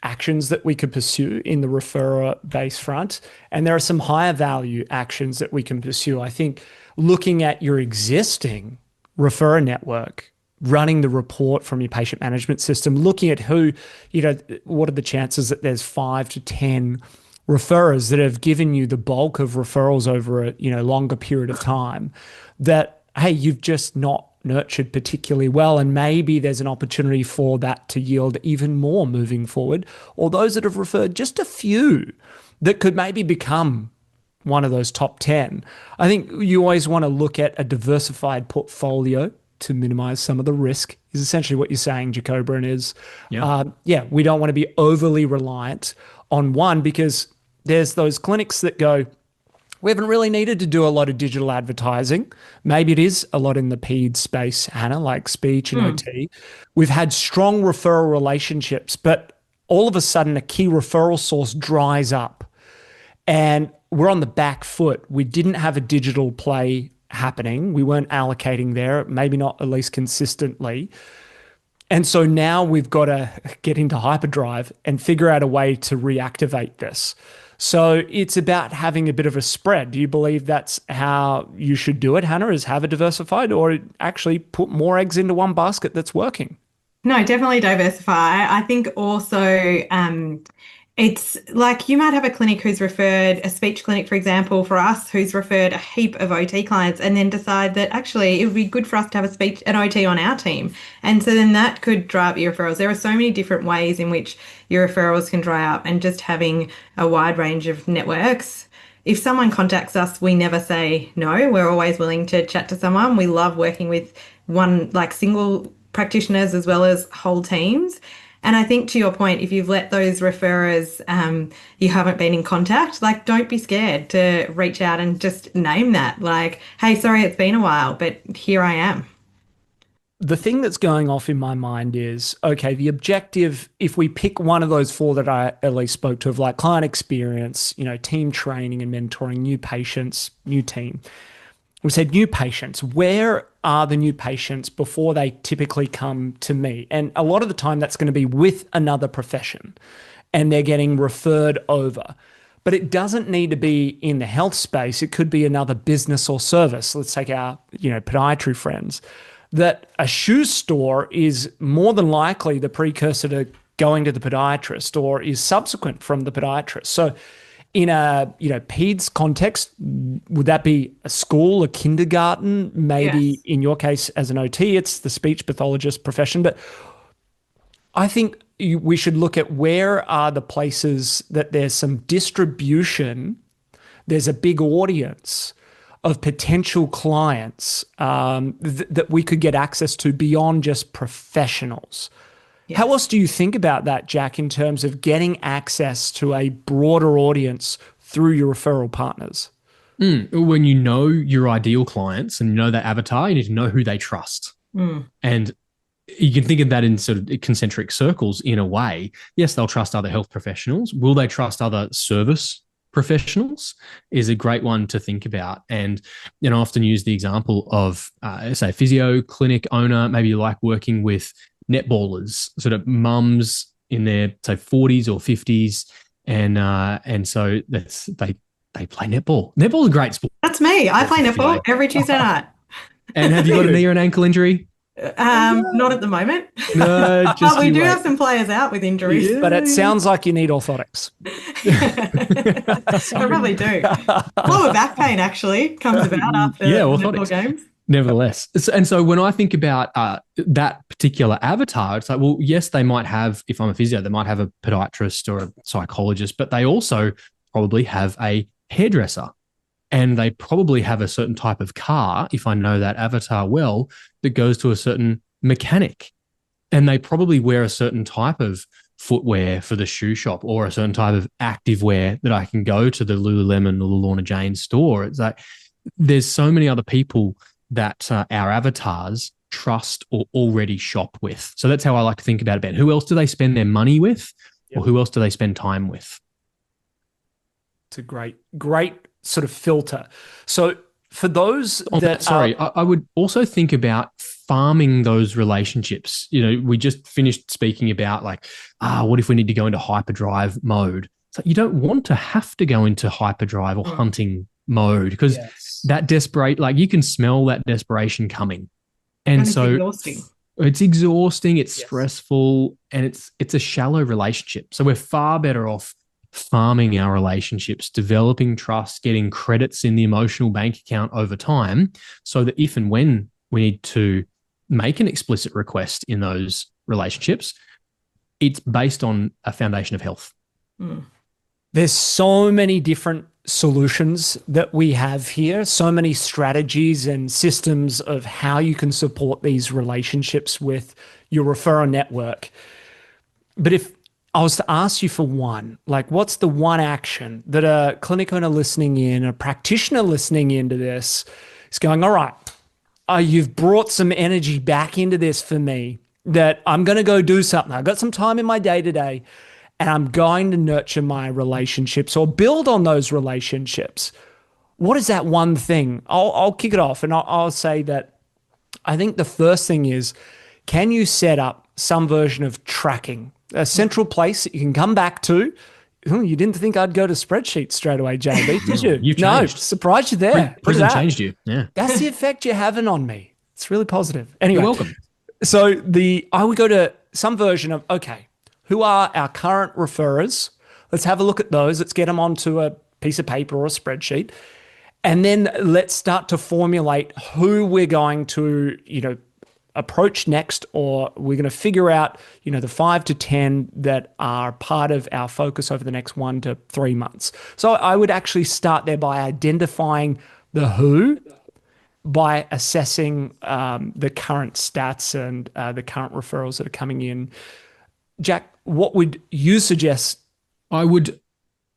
actions that we could pursue in the referrer-based front, and there are some higher value actions that we can pursue. I think looking at your existing referrer network, running the report from your patient management system, looking at who, what are the chances that there's 5 to 10 referrers that have given you the bulk of referrals over a longer period of time, that, hey, you've just not nurtured particularly well, and maybe there's an opportunity for that to yield even more moving forward, or those that have referred just a few that could maybe become one of those top 10. I think you always want to look at a diversified portfolio to minimize some of the risk, is essentially what you're saying, Jacobra, is we don't want to be overly reliant on one, because there's those clinics that go, we haven't really needed to do a lot of digital advertising. Maybe it is a lot in the PED space, Hannah, like speech and OT. We've had strong referral relationships, but all of a sudden a key referral source dries up and we're on the back foot. We didn't have a digital play happening. We weren't allocating there, maybe not at least consistently. And so now we've got to get into hyperdrive and figure out a way to reactivate this. So it's about having a bit of a spread. Do you believe that's how you should do it, Hannah, is have a diversified, or actually put more eggs into one basket that's working? No, definitely diversify. I think also it's like you might have a clinic who's referred, a speech clinic, for example, for us, who's referred a heap of OT clients and then decide that actually it would be good for us to have an OT on our team. And so then that could dry up your referrals. There are so many different ways in which your referrals can dry up, and just having a wide range of networks. If someone contacts us, we never say no. We're always willing to chat to someone. We love working with single practitioners as well as whole teams. And I think, to your point, if you've let those referrers, you haven't been in contact, don't be scared to reach out and just name that. Like, hey, sorry, it's been a while, but here I am. The thing that's going off in my mind is, okay, the objective, if we pick one of those four that I at least spoke to, of like client experience, team training and mentoring, new patients, new team. We said new patients. Where are the new patients before they typically come to me? And a lot of the time that's going to be with another profession and they're getting referred over. But it doesn't need to be in the health space. It could be another business or service. Let's take our, podiatry friends. That a shoe store is more than likely the precursor to going to the podiatrist or is subsequent from the podiatrist. So in a peds context, would that be a school, a kindergarten? Maybe Yes. in your case as an OT, it's the speech pathologist profession. But I think we should look at where are the places that there's some distribution, there's a big audience of potential clients that we could get access to beyond just professionals. Yes. How else do you think about that, Jack, in terms of getting access to a broader audience through your referral partners? When you know your ideal clients and you know their avatar, you need to know who they trust. And you can think of that in sort of concentric circles in a way. Yes, they'll trust other health professionals. Will they trust other service professionals is a great one to think about. And, I often use the example of, say, a physio clinic owner. Maybe you like working with netballers, sort of mums in their, say, 40s or 50s. And so they play netball. Netball is a great sport. That's me. I play netball every Tuesday night. And have you got a knee or an ankle injury? Not at the moment. No, just But we do wait. have some players out with injuries. But it sounds like you need orthotics. I probably do. Lower back pain actually comes about after netball orthotics. games. Nevertheless. And so when I think about that particular avatar, it's like, well, yes, they might have, if I'm a physio, they might have a podiatrist or a psychologist, but they also probably have a hairdresser. And they probably have a certain type of car, if I know that avatar well, that goes to a certain mechanic. And they probably wear a certain type of footwear for the shoe shop or a certain type of active wear that I can go to the Lululemon or the Lorna Jane store. It's like there's so many other people that our avatars trust or already shop with. So that's how I like to think about it. Who else do they spend their money with, or who else do they spend time with? It's a great sort of filter. So for those I would also think about farming those relationships. We just finished speaking about what if we need to go into hyperdrive mode? So you don't want to have to go into hyperdrive or hunting mode because that desperate, you can smell that desperation coming. And so it's exhausting, it's stressful, and it's a shallow relationship. So we're far better off farming our relationships, developing trust, getting credits in the emotional bank account over time so that if and when we need to make an explicit request in those relationships, it's based on a foundation of health. There's so many different solutions that we have here, so many strategies and systems of how you can support these relationships with your referral network. But if I was to ask you for one, what's the one action that a clinic owner listening in, a practitioner listening into this is going, all right, you've brought some energy back into this for me that I'm going to go do something. I've got some time in my day-to-day and I'm going to nurture my relationships or build on those relationships. What is that one thing? I'll kick it off and I'll say that I think the first thing is, can you set up some version of tracking, a central place that you can come back to? You didn't think I'd go to spreadsheets straight away, JB, did you? You've changed. No, surprised you there. Prison changed you. Yeah. That's the effect you're having on me. It's really positive. Anyway, You're welcome. So I would go to some version of, okay, who are our current referrers? Let's have a look at those. Let's get them onto a piece of paper or a spreadsheet. And then let's start to formulate who we're going to, approach next, or we're going to figure out, the 5 to 10 that are part of our focus over the next 1 to 3 months. So I would actually start there by identifying the who, by assessing the current stats and the current referrals that are coming in. Jack, what would you suggest? I would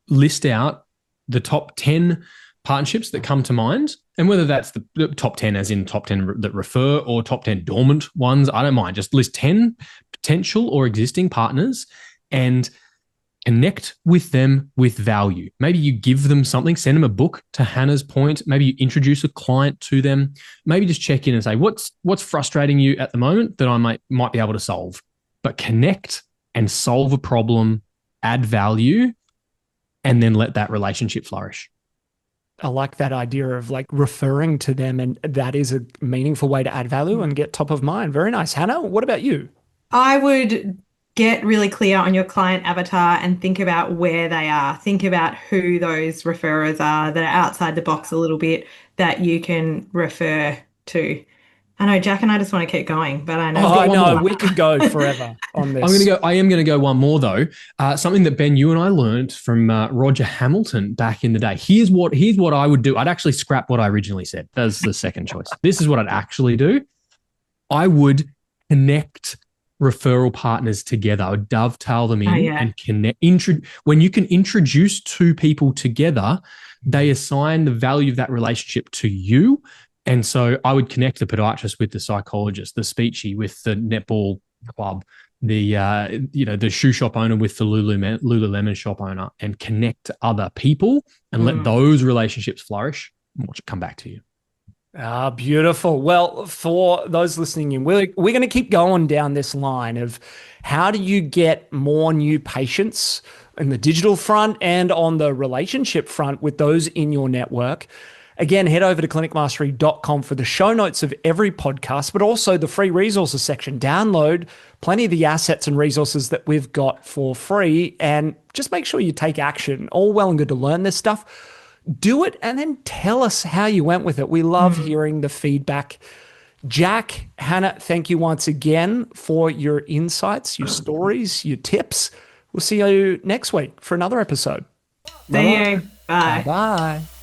list out the top 10 partnerships that come to mind. And whether that's the top 10 as in top 10 that refer or top 10 dormant ones, I don't mind. Just list 10 potential or existing partners and connect with them with value. Maybe you give them something, send them a book, to Hannah's point. Maybe you introduce a client to them. Maybe just check in and say, what's frustrating you at the moment that I might be able to solve? But connect and solve a problem, add value, and then let that relationship flourish. I like that idea of referring to them, and that is a meaningful way to add value and get top of mind. Very nice. Hannah, what about you? I would get really clear on your client avatar and think about where they are. Think about who those referrers are that are outside the box a little bit that you can refer to. I know Jack and I just want to keep going, but I know Oh, got I one know. more. We could go forever on this. I am gonna go one more though. Something that Ben, you and I learned from Roger Hamilton back in the day. Here's what I would do. I'd actually scrap what I originally said. That's the second choice. This is what I'd actually do. I would connect referral partners together. I would dovetail them in and connect. When you can introduce two people together, they assign the value of that relationship to you. And so I would connect the podiatrist with the psychologist, the speechy with the netball club, the shoe shop owner with the Lululemon shop owner, and connect to other people and let those relationships flourish and watch it come back to you. Ah, beautiful. Well, for those listening in, we're going to keep going down this line of how do you get more new patients in the digital front and on the relationship front with those in your network. Again, head over to clinicmastery.com for the show notes of every podcast, but also the free resources section. Download plenty of the assets and resources that we've got for free, and just make sure you take action. All well and good to learn this stuff. Do it and then tell us how you went with it. We love hearing the feedback. Jack, Hannah, thank you once again for your insights, your stories, your tips. We'll see you next week for another episode. See you. Bye. Bye-bye.